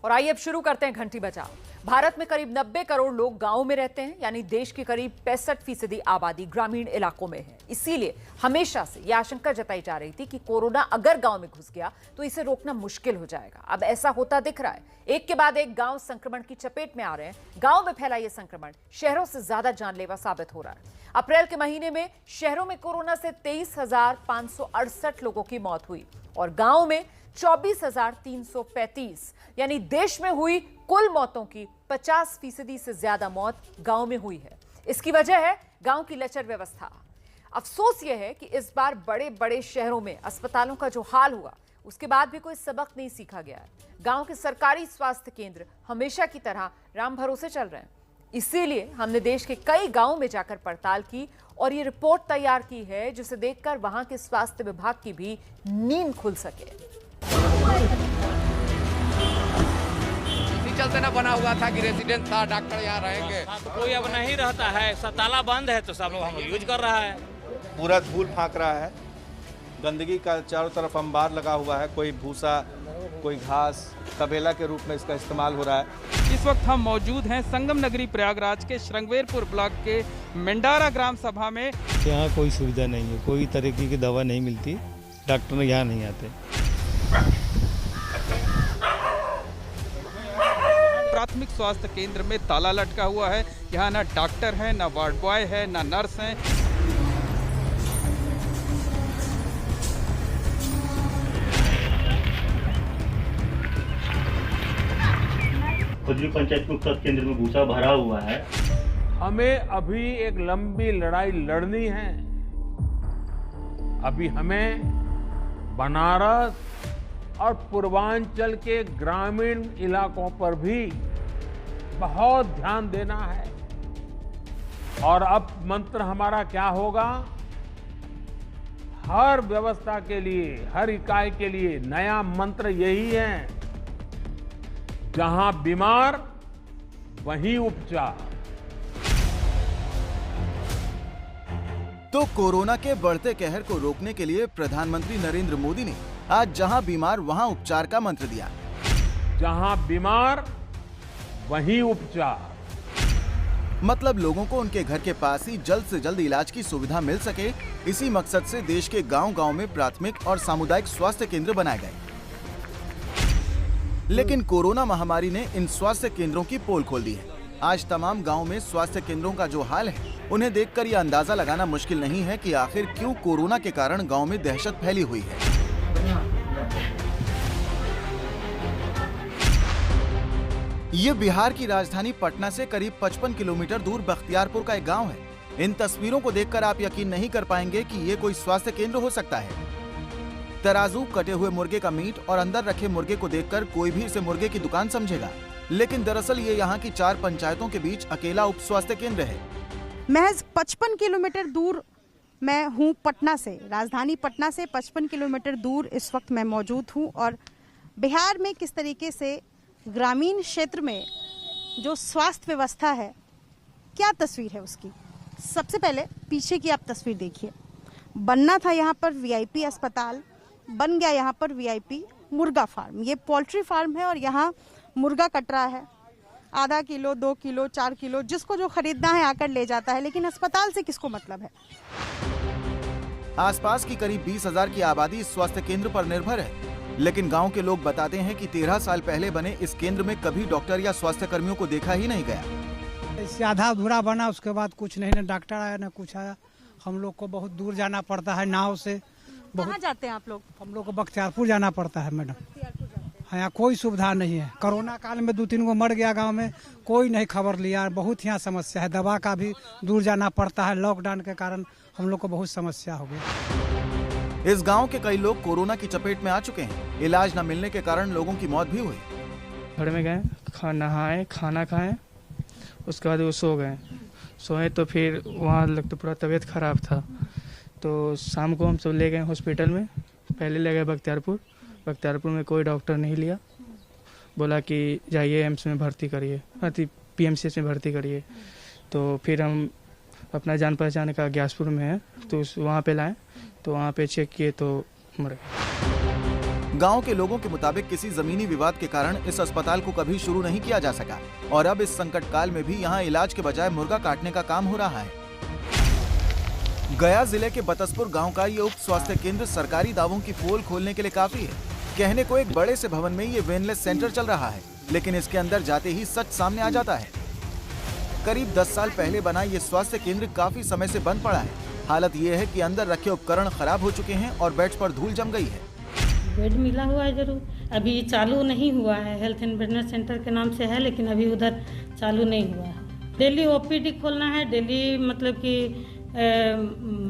और आइए अब शुरू करते हैं घंटी बजाओ। भारत में करीब 90 करोड़ लोग गांवों में रहते हैं, यानी देश की करीब 65% आबादी ग्रामीण इलाकों में है। इसीलिए हमेशा से यह आशंका जताई जा रही थी कि कोरोना अगर गांव में घुस गया तो इसे रोकना मुश्किल हो जाएगा। अब ऐसा होता दिख रहा है। एक के बाद एक गांव संक्रमण की चपेट में आ रहे हैं। गांव में फैला यह संक्रमण शहरों से ज्यादा जानलेवा साबित हो रहा है। अप्रैल के महीने में शहरों में कोरोना से 23,568 लोगों की मौत हुई और गांव में 24,335, यानी देश में हुई कुल मौतों की 50% से ज्यादा मौत गांव में हुई है। इसकी वजह है गांव की लचर व्यवस्था। अफसोस यह है कि इस बार बड़े बड़े शहरों में अस्पतालों का जो हाल हुआ उसके बाद भी कोई सबक नहीं सीखा गया है। गांव के सरकारी स्वास्थ्य केंद्र हमेशा की तरह राम भरोसे चल रहे हैं। इसीलिए हमने देश के कई गांवों में जाकर पड़ताल की और ये रिपोर्ट तैयार की है, जिसे देखकर वहां के स्वास्थ्य विभाग की भी नींद खुल सके। चलते ना बना हुआ था कि रेजिडेंट था, डॉक्टर यहाँ रहेंगे, तो कोई अब नहीं रहता है। सब ताला बंद है तो सब लोग हम यूज कर रहा है। पूरा धूल फांक रहा है, गंदगी का चारों तरफ अंबार लगा हुआ है। कोई भूसा, कोई घास, तबेला के रूप में इसका इस्तेमाल हो रहा है। इस वक्त हम मौजूद हैं संगम नगरी प्रयागराज के श्रृंगवेरपुर ब्लॉक के मेंडारा ग्राम सभा में। यहाँ कोई सुविधा नहीं है, कोई तरीके की दवा नहीं मिलती, डॉक्टर यहाँ नहीं आते। प्राथमिक स्वास्थ्य केंद्र में ताला लटका हुआ है। यहाँ ना डॉक्टर है, ना वार्ड बॉय है, ना नर्स है। खुजली पंचायत में स्वास्थ्य केंद्र में भूसा भरा हुआ है। हमें अभी एक लंबी लड़ाई लड़नी है। अभी हमें बनारस और पूर्वांचल के ग्रामीण इलाकों पर भी बहुत ध्यान देना है। और अब मंत्र हमारा क्या होगा? हर व्यवस्था के लिए, हर इकाई के लिए नया मंत्र यही है, जहां बीमार वहीं उपचार। तो कोरोना के बढ़ते कहर को रोकने के लिए प्रधानमंत्री नरेंद्र मोदी ने आज जहां बीमार वहां उपचार का मंत्र दिया। जहां बीमार वहीं उपचार, मतलब लोगों को उनके घर के पास ही जल्द से जल्द इलाज की सुविधा मिल सके। इसी मकसद से देश के गांव-गांव में प्राथमिक और सामुदायिक स्वास्थ्य केंद्र बनाए गए। लेकिन कोरोना महामारी ने इन स्वास्थ्य केंद्रों की पोल खोल दी है। आज तमाम गाँव में स्वास्थ्य केंद्रों का जो हाल है, उन्हें देखकर यह अंदाजा लगाना मुश्किल नहीं है कि आखिर क्यों कोरोना के कारण गाँव में दहशत फैली हुई है। ये बिहार की राजधानी पटना से करीब 55 किलोमीटर दूर बख्तियारपुर का एक गांव है। इन तस्वीरों को देखकर आप यकीन नहीं कर पाएंगे कि ये कोई स्वास्थ्य केंद्र हो सकता है। तराजू, कटे हुए मुर्गे का मीट और अंदर रखे मुर्गे को देखकर कोई भी इसे मुर्गे की दुकान समझेगा, लेकिन दरअसल ये यहाँ की 4 पंचायतों के बीच अकेला उप स्वास्थ्य केंद्र है। महज 55 किलोमीटर दूर मैं हूँ पटना से, राजधानी पटना से 55 किलोमीटर दूर इस वक्त मैं मौजूद हूँ। और बिहार में किस तरीके से ग्रामीण क्षेत्र में जो स्वास्थ्य व्यवस्था है, क्या तस्वीर है उसकी। सबसे पहले पीछे की आप तस्वीर देखिए। बनना था यहाँ पर वीआईपी अस्पताल, बन गया यहाँ पर वीआईपी मुर्गा फार्म। ये पोल्ट्री फार्म है और यहाँ मुर्गा कट रहा है। आधा किलो, 2 किलो, 4 किलो, जिसको जो खरीदना है आकर ले जाता है। लेकिन अस्पताल से किसको मतलब है? आसपास की करीब 20,000 की आबादी इस स्वास्थ्य केंद्र पर निर्भर है। लेकिन गांव के लोग बताते हैं कि 13 साल पहले बने इस केंद्र में कभी डॉक्टर या स्वास्थ्य कर्मियों को देखा ही नहीं गया। इससे आधा अधूरा बना, उसके बाद कुछ नहीं, न डॉक्टर आया न कुछ आया। हम लोग को बहुत दूर जाना पड़ता है नाव से। कहाँ जाते हैं आप लोग? हम लोग को बख्तियारपुर जाना पड़ता है मैडम। यहाँ कोई सुविधा नहीं है। कोरोना काल में 2-3 गो मर गया गांव में, कोई नहीं खबर लिया। बहुत यहाँ समस्या है, दवा का भी दूर जाना पड़ता है। लॉकडाउन के कारण हम लोग को बहुत समस्या हो गई। इस गांव के कई लोग कोरोना की चपेट में आ चुके हैं। इलाज न मिलने के कारण लोगों की मौत भी हुई। घर में गए, नहाए, खाना खाएं, उसके बाद वो सो गए। सोए तो फिर वहाँ लगता पूरा तबीयत खराब था, तो शाम को हम सब ले गए हॉस्पिटल में। पहले ले गए बख्तियारपुर में कोई डॉक्टर नहीं लिया। बोला कि जाइए एम्स में भर्ती करिए, पीएमसीएच में भर्ती करिए। तो फिर हम अपना जान पहचान का ग्यासपुर में है, तो वहाँ पे लाए, तो वहाँ पे चेक किए तो मर गए। गांव के लोगों के मुताबिक किसी जमीनी विवाद के कारण इस अस्पताल को कभी शुरू नहीं किया जा सका और अब इस संकट काल में भी यहां इलाज के बजाय मुर्गा काटने का काम हो रहा है। गया जिले के बतसपुर गांव का ये उप स्वास्थ्य केंद्र सरकारी दावों की पोल खोलने के लिए काफी है। कहने को एक बड़े से भवन में ये वेलनेस सेंटर चल रहा है, लेकिन इसके अंदर जाते ही सच सामने आ जाता है। करीब 10 साल पहले बना ये स्वास्थ्य केंद्र काफी समय से बंद पड़ा है। हालत ये है कि अंदर रखे उपकरण खराब हो चुके हैं और बेड्स पर धूल जम गई है। बेड मिला हुआ है जरूर, अभी चालू नहीं हुआ है। हेल्थ एंड वेलनेस सेंटर के नाम से है, लेकिन अभी उधर चालू नहीं हुआ है। डेली ओपीडी खोलना है, डेली मतलब कि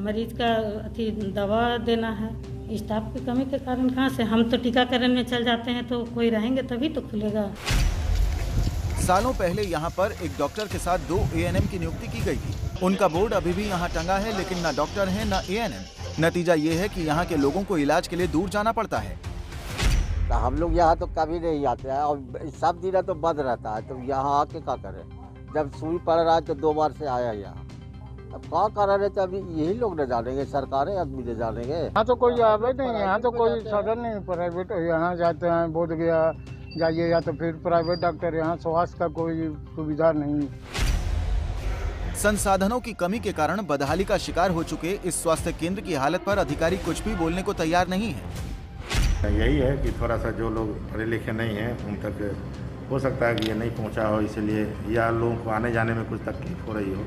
मरीज का अथी दवा देना है। स्टाफ की कमी के कारण कहाँ से, हम तो टीकाकरण में चल जाते हैं, तो कोई रहेंगे तभी तो खुलेगा। सालों पहले यहाँ पर एक डॉक्टर के साथ 2 ANM की नियुक्ति की गई थी। उनका बोर्ड अभी भी यहाँ टंगा है, लेकिन न डॉक्टर है न ANM। नतीजा ये है कि यहाँ के लोगों को इलाज के लिए दूर जाना पड़ता है। हम लोग यहाँ तो कभी नहीं आते हैं और सब दिन तो बंद रहता है, तो यहाँ आके क्या करें। जब सुई पड़ रहा है तो 2 बार से आया यहाँ, अब क्या कर रहे थे अभी यही लोग न जानेंगे, सरकारें आदमी न जानेंगे। यहाँ तो कोई आवे नहीं, यहाँ तो कोई साधन नहीं। प्राइवेट यहाँ जाते हैं, बोध गया जाइए, या तो फिर प्राइवेट डॉक्टर, यहाँ स्वास्थ्य का कोई सुविधा नहीं। संसाधनों की कमी के कारण बदहाली का शिकार हो चुके इस स्वास्थ्य केंद्र की हालत पर अधिकारी कुछ भी बोलने को तैयार नहीं है। यही है कि थोड़ा सा जो लोग पढ़े लिखे नहीं हैं उन तक हो सकता है कि ये नहीं पहुंचा हो, इसलिए या लोगों को आने जाने में कुछ तकलीफ हो रही हो।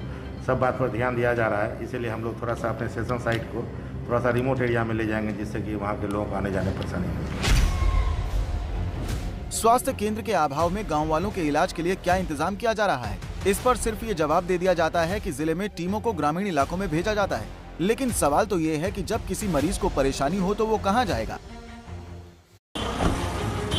सब बात पर ध्यान दिया जा रहा है, इसीलिए हम लोग थोड़ा सा अपने सेशन साइट को थोड़ा सा रिमोट एरिया में ले जाएंगे, जिससे कि वहाँ के लोगों को आने जाने परेशानी हो। स्वास्थ्य केंद्र के अभाव में गांव वालों के इलाज के लिए क्या इंतजाम किया जा रहा है, इस पर सिर्फ ये जवाब दे दिया जाता है कि जिले में टीमों को ग्रामीण इलाकों में भेजा जाता है। लेकिन सवाल तो ये है कि जब किसी मरीज को परेशानी हो तो वो कहाँ जाएगा।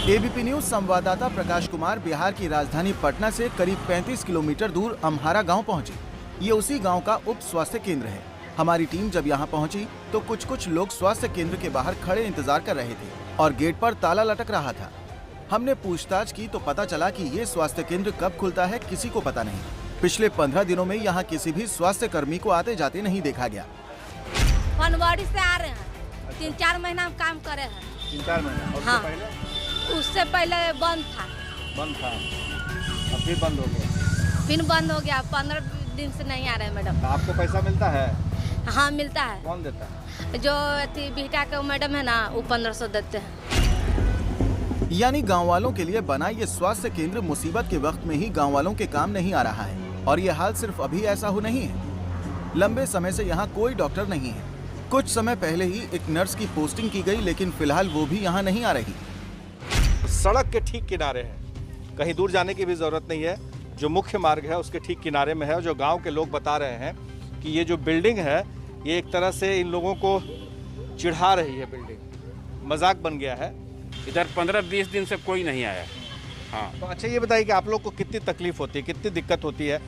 एबीपी न्यूज संवाददाता प्रकाश कुमार बिहार की राजधानी पटना से करीब 35 किलोमीटर दूर अम्हारा गांव पहुंचे। ये उसी गांव का उप स्वास्थ्य केंद्र है। हमारी टीम जब यहां पहुंची तो कुछ लोग स्वास्थ्य केंद्र के बाहर खड़े इंतजार कर रहे थे और गेट पर ताला लटक रहा था। हमने पूछताछ की तो पता चला कि ये स्वास्थ्य केंद्र कब खुलता है किसी को पता नहीं। पिछले 15 दिनों में यहाँ किसी भी स्वास्थ्य कर्मी को आते जाते नहीं देखा गया। फरवरी से आ रहे हैं, 3-4 महीना हम काम करे हैं। 3-4 महीना? हाँ, उससे पहले बंद था। अब फिर बंद हो गया? फिर बंद हो गया, 15 दिन से नहीं आ रहे मैडम। आपको पैसा मिलता है? हाँ मिलता है। कौन देता है? जो बिहटा के मैडम है ना, वो 1500 देते हैं। यानी गांव वालों के लिए बना ये स्वास्थ्य केंद्र मुसीबत के वक्त में ही गांव वालों के काम नहीं आ रहा है। और ये हाल सिर्फ अभी ऐसा हो नहीं है, लंबे समय से यहाँ कोई डॉक्टर नहीं है। कुछ समय पहले ही एक नर्स की पोस्टिंग की गई, लेकिन फिलहाल वो भी यहाँ नहीं आ रही। सड़क के ठीक किनारे है, कहीं दूर जाने की भी जरूरत नहीं है। जो मुख्य मार्ग है उसके ठीक किनारे में है। और जो गांव के लोग बता रहे हैं कि ये जो बिल्डिंग है ये एक तरह से इन लोगों को चिढ़ा रही है। बिल्डिंग मजाक बन गया है। इधर 15-20 दिन से कोई नहीं आया। हाँ, तो अच्छा ये बताइए कि आप लोग को कितनी तकलीफ होती है, कितनी दिक्कत होती है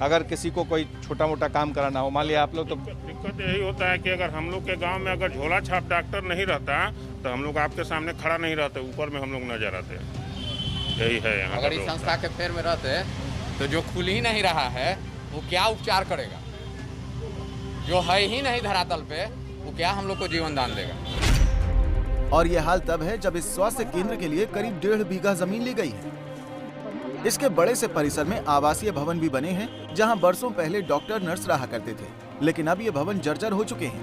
अगर किसी को कोई छोटा मोटा काम कराना हो? मान लिया आप लोग, तो दिक्कत यही होता है कि अगर हम लोग के गांव में अगर झोला छाप डॉक्टर नहीं रहता तो हम लोग आपके सामने खड़ा नहीं रहते, ऊपर में हम लोग नजर आते हैं। यही है यहाँ। अगर इस संस्था के फेर में रहते तो जो खुल ही नहीं रहा है वो क्या उपचार करेगा? जो है ही नहीं धरातल पे वो क्या हम लोग को जीवन दान देगा? और ये हाल तब है जब इस स्वास्थ्य केंद्र के लिए करीब 1.5 बीघा जमीन ली गई है। इसके बड़े से परिसर में आवासीय भवन भी बने हैं, जहां बरसों पहले डॉक्टर नर्स रहा करते थे, लेकिन अब ये भवन जर्जर हो चुके हैं।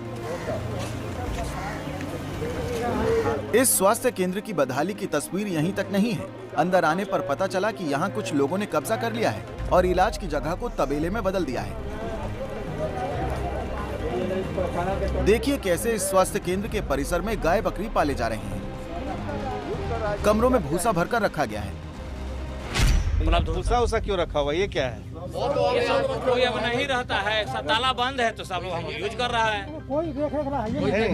इस स्वास्थ्य केंद्र की बदहाली की तस्वीर यहीं तक नहीं है। अंदर आने पर पता चला कि यहाँ कुछ लोगों ने कब्जा कर लिया है और इलाज की जगह को तबेले में बदल दिया है। देखिए कैसे इस स्वास्थ्य केंद्र के परिसर में गाय बकरी पाले जा रहे हैं। कमरों में भूसा भरकर रखा गया है। भूसा उसा क्यों रखा हुआ, ये क्या है? ये सब कोई अब नहीं रहता है, सब ताला बंद है तो सब लोग हम यूज कर रहा है।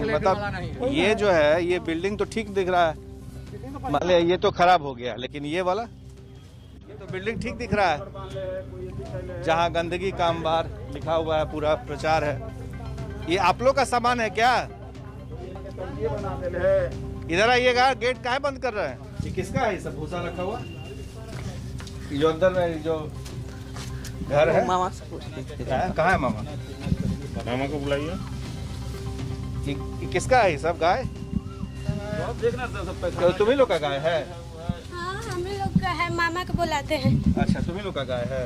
मतलब ये जो है ये बिल्डिंग तो ठीक दिख रहा है, मान लिया ये तो खराब हो गया, लेकिन ये वाला ये तो बिल्डिंग ठीक दिख रहा है। जहाँ गंदगी का अंबार लिखा हुआ है, पूरा प्रचार है। ये आप लोग का सामान है क्या? इधर आइएगा, गेट काहे बंद कर रहे हैं? ये किसका है? ये सब भूसा रखा हुआ जो अंदर में जो घर है। मामा कहाँ है मामा? मामा को बुलाइए। ये किसका है? ये सब गाय तो तुम्ही लोग का गाय है? हाँ, हम लोग का है, मामा को बुलाते हैं। अच्छा, तुम्ही लोग का गाय है।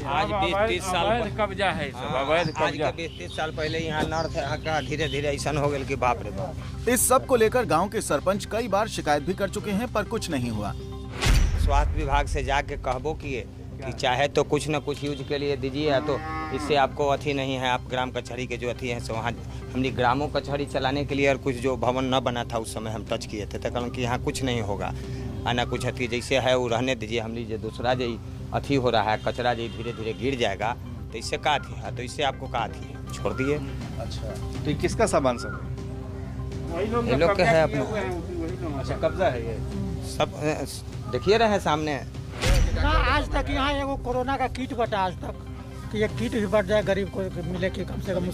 आज 20-30 साल कब्जा है, आज के 20-30 साल पहले यहाँ नर था, धीरे धीरे ऐसा हो गया कि बाप रे बाप। इस सब को लेकर गांव के सरपंच कई बार शिकायत भी कर चुके हैं, पर कुछ नहीं हुआ। स्वास्थ्य विभाग से जाके कहबो किए कि चाहे तो कुछ न कुछ यूज के लिए दीजिए, या तो इससे आपको अथी नहीं है, आप ग्राम कचहरी के जो अथी है सो वहाँ हमने ग्रामों कचहरी चलाने के लिए और कुछ जो भवन न बना था उस समय हम टच किए थे, तो कहूँ कि यहाँ कुछ नहीं होगा, आना कुछ अथी जैसे है वो रहने दीजिए, हमने जो दूसरा जो अथी हो रहा है कचरा जो धीरे धीरे गिर जाएगा तो इससे का अथी है, तो इससे आपको का अथी है, छोड़ दिए। अच्छा, तो ये किसका सामान सब है? ये लोग का है अपना। अच्छा, कब्जा है ये सब देखिए रहे सामने। आज तक यहाँ एगो कोरोना का किट बटा आज तक कि ये किट भी बढ़ जाए, गरीब को मिले कि कम से कम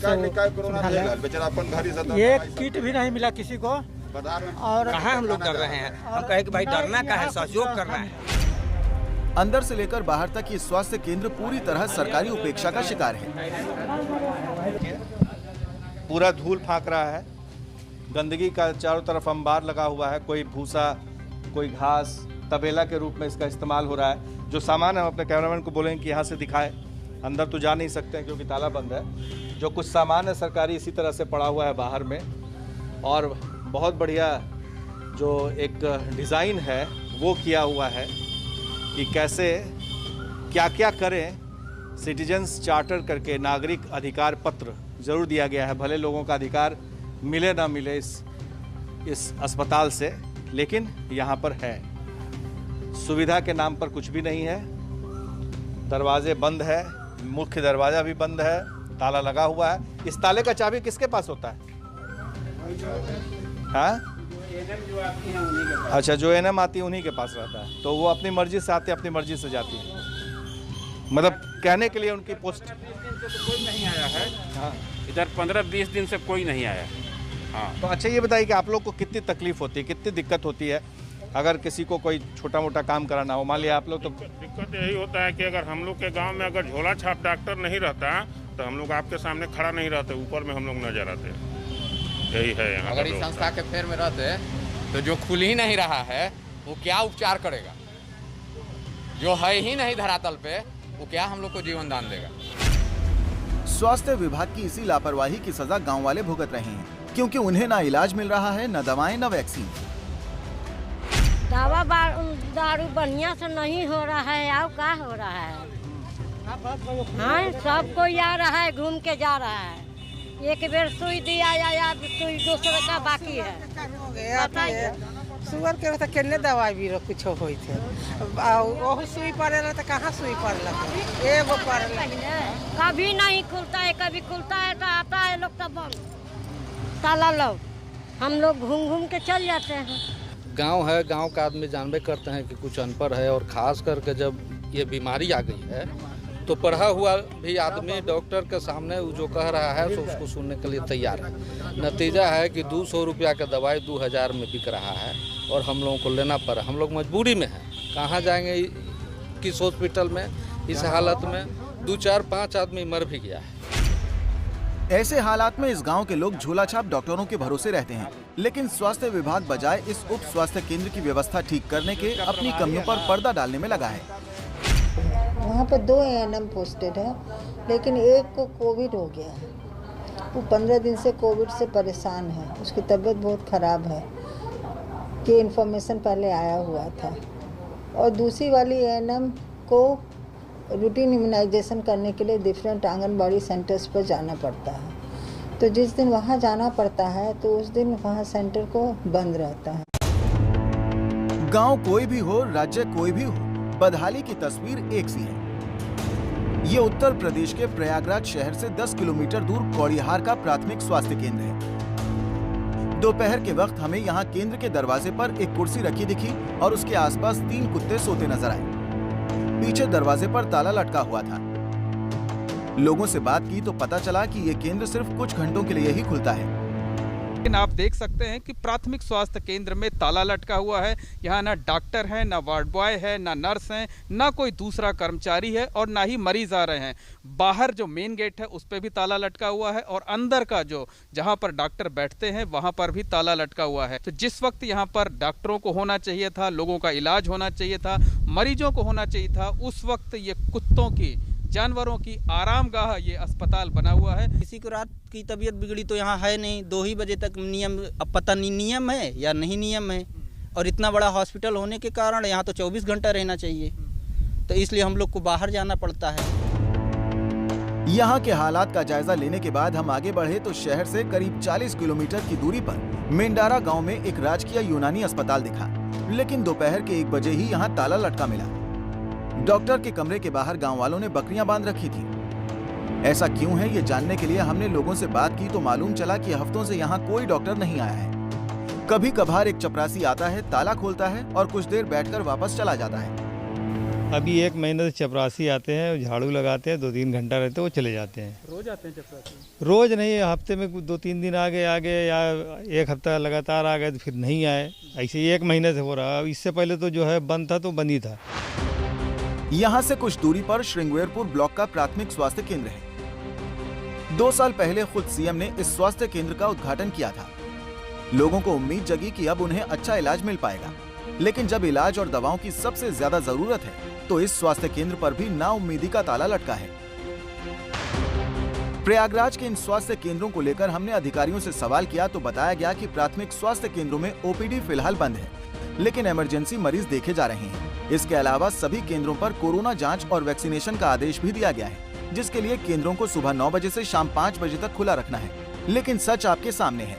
ये किट भी नहीं मिला किसी को। और कहाँ हम लोग डर रहे हैं, हम कहे कि भाई डरना का है, सहयोग करना है। अंदर से लेकर बाहर तक ये स्वास्थ्य केंद्र पूरी तरह सरकारी उपेक्षा का शिकार है। पूरा धूल फाँक रहा है, गंदगी का चारों तरफ अंबार लगा हुआ है, कोई भूसा कोई घास तबेला के रूप में इसका इस्तेमाल हो रहा है। जो सामान हम अपने कैमरामैन को बोलेंगे कि यहाँ से दिखाएं, अंदर तो जा नहीं सकते हैं क्योंकि ताला बंद है। जो कुछ सामान है सरकारी इसी तरह से पड़ा हुआ है बाहर में, और बहुत बढ़िया जो एक डिज़ाइन है वो किया हुआ है कि कैसे क्या क्या करें। सिटीजन्स चार्टर करके नागरिक अधिकार पत्र जरूर दिया गया है, भले लोगों का अधिकार मिले ना मिले इस अस्पताल से, लेकिन यहाँ पर है। सुविधा के नाम पर कुछ भी नहीं है, दरवाजे बंद है, मुख्य दरवाजा भी बंद है, ताला लगा हुआ है। इस ताले का चाबी किसके पास होता है? हाँ, अच्छा, जो एनएम आती है उन्हीं के पास रहता है, तो वो अपनी मर्जी से आते, अपनी मर्जी से जाती है। मतलब कहने के लिए उनकी पोस्ट कोई नहीं आया है। हाँ, इधर 15-20 दिन से कोई नहीं आया। हाँ, तो अच्छा ये बताइए कि आप लोग को कितनी तकलीफ होती है, कितनी दिक्कत होती है अगर किसी को कोई छोटा मोटा काम कराना हो? मान लिया आप लोग, तो दिक्कत यही होता है कि अगर हम लोग के गांव में अगर झोला छाप डॉक्टर नहीं रहता तो हम लोग आपके सामने खड़ा नहीं रहते, ऊपर में हम लोग नजर आते। यही है यहाँ। अगर इस संस्था के फेर में रहते तो जो खुल ही नहीं रहा है वो क्या उपचार करेगा, जो है ही नहीं धरातल पे वो क्या हम लोग को जीवन दान देगा। स्वास्थ्य विभाग की इसी लापरवाही की सजा गांव वाले भुगत रहे हैं, क्योंकि उन्हें ना इलाज मिल रहा है, न दवाएं, न वैक्सीन। दवा दारू बढ़िया से नहीं हो रहा है, अब क्या हो रहा है? हाँ, सब कोई आ रहा है, घूम के जा रहा है। एक बेर सुई दिया या सुई दूसरे का बाकी है। शुगर के तो कितने दवाई भी कुछ होई थे, वो सुई पड़ेला तो कहाँ सुई पड़ेला, एगो पड़ेला। कभी नहीं खुलता है, कभी खुलता है तो आता है लोग तो बंद ताला लोग, हम लोग घूम घूम के चल जाते हैं। गांव है, गांव का आदमी जानबे करते हैं कि कुछ अनपढ़ है, और खास करके जब ये बीमारी आ गई है तो पढ़ा हुआ भी आदमी डॉक्टर के सामने जो कह रहा है तो उसको सुनने के लिए तैयार है। नतीजा है कि 200 रुपया का दवाई 2000 में बिक रहा है और हम लोगों को लेना पड़ा। हम लोग मजबूरी में हैं, कहाँ जाएंगे किस हॉस्पिटल में? इस हालत में 2, 4, 5 आदमी मर भी गया है। ऐसे हालात में इस गांव के लोग झोला छाप डॉक्टरों के भरोसे रहते हैं, लेकिन स्वास्थ्य विभाग बजाय इस उप स्वास्थ्य केंद्र की व्यवस्था ठीक करने के अपनी कमियों पर पर्दा डालने में लगा है। वहाँ पर 2 एएनएम पोस्टेड है, लेकिन एक को कोविड हो गया है। वो 15 दिन से कोविड से परेशान है, उसकी तबीयत बहुत ख़राब है कि इन्फॉर्मेशन पहले आया हुआ था। और दूसरी वाली एएनएम को रूटीन इम्यूनाइजेशन करने के लिए डिफरेंट आंगनबाड़ी सेंटर्स पर जाना पड़ता है, तो जिस दिन वहाँ जाना पड़ता है तो उस दिन वहाँ सेंटर को बंद रहता है। गांव कोई भी हो, राज्य कोई भी हो, बदहाली की तस्वीर एक सी है। ये उत्तर प्रदेश के प्रयागराज शहर से 10 किलोमीटर दूर कौड़िहार का प्राथमिक स्वास्थ्य केंद्र है। दोपहर के वक्त हमें यहाँ केंद्र के दरवाजे पर एक कुर्सी रखी दिखी और उसके आसपास 3 कुत्ते सोते नजर आए। पीछे दरवाजे पर ताला लटका हुआ था। लोगों से बात की तो पता चला कि ये केंद्र सिर्फ कुछ घंटों के लिए ही खुलता है। लेकिन आप देख सकते हैं कि प्राथमिक स्वास्थ्य केंद्र में ताला लटका हुआ है। यहाँ ना डॉक्टर हैं, ना वार्ड बॉय है, ना नर्स हैं, ना कोई दूसरा कर्मचारी है और ना ही मरीज आ रहे हैं। बाहर जो मेन गेट है उस पर भी ताला लटका हुआ है और अंदर का जो जहाँ पर डॉक्टर बैठते हैं वहाँ पर भी ताला लटका हुआ है। तो जिस वक्त यहाँ पर डॉक्टरों को होना चाहिए था, लोगों का इलाज होना चाहिए था, मरीजों को होना चाहिए था, उस वक्त ये कुत्तों की, जानवरों की आरामगाह ये अस्पताल बना हुआ है। किसी को रात की तबीयत बिगड़ी तो यहाँ है नहीं, 2 ही बजे तक नियम, अब पता नहीं नियम है या नहीं नियम है। और इतना बड़ा हॉस्पिटल होने के कारण यहाँ तो 24 घंटा रहना चाहिए, तो इसलिए हम लोग को बाहर जाना पड़ता है। यहाँ के हालात का जायजा लेने के बाद हम आगे बढ़े तो शहर से करीब 40 किलोमीटर की दूरी पर मेंडारा गांव में एक राजकीय यूनानी अस्पताल दिखा, लेकिन दोपहर के 1 बजे ही यहाँ ताला लटका मिला। डॉक्टर के कमरे के बाहर गांव वालों ने बकरियां बांध रखी थी। ऐसा क्यों है ये जानने के लिए हमने लोगों से बात की तो मालूम चला कि हफ्तों से यहाँ कोई डॉक्टर नहीं आया है। कभी कभार एक चपरासी आता है, ताला खोलता है और कुछ देर बैठकर वापस चला जाता है। अभी 1 महीने से चपरासी आते हैं, झाड़ू लगाते हैं, 2-3 घंटा रहते हैं, वो चले जाते हैं। रोज आते हैं चपरासी? रोज नहीं, हफ्ते में 2-3 दिन आ गए या 1 हफ्ता लगातार आ गए तो फिर नहीं आए। ऐसे 1 महीने से हो रहा है। इससे पहले तो जो है बंद था तो बंद ही था। यहाँ से कुछ दूरी पर श्रृंगवेरपुर ब्लॉक का प्राथमिक स्वास्थ्य केंद्र है। 2 साल पहले खुद सीएम ने इस स्वास्थ्य केंद्र का उद्घाटन किया था। लोगों को उम्मीद जगी कि अब उन्हें अच्छा इलाज मिल पाएगा, लेकिन जब इलाज और दवाओं की सबसे ज्यादा जरूरत है तो इस स्वास्थ्य केंद्र पर भी नाउम्मीदी का ताला लटका है। प्रयागराज के इन स्वास्थ्य केंद्रों को लेकर हमने अधिकारियों से सवाल किया तो बताया गया कि प्राथमिक स्वास्थ्य केंद्रों में ओपीडी फिलहाल बंद है, लेकिन इमरजेंसी मरीज देखे जा रहे हैं। इसके अलावा सभी केंद्रों पर कोरोना जांच और वैक्सीनेशन का आदेश भी दिया गया है, जिसके लिए केंद्रों को सुबह 9 बजे से शाम 5 बजे तक खुला रखना है। लेकिन सच आपके सामने है।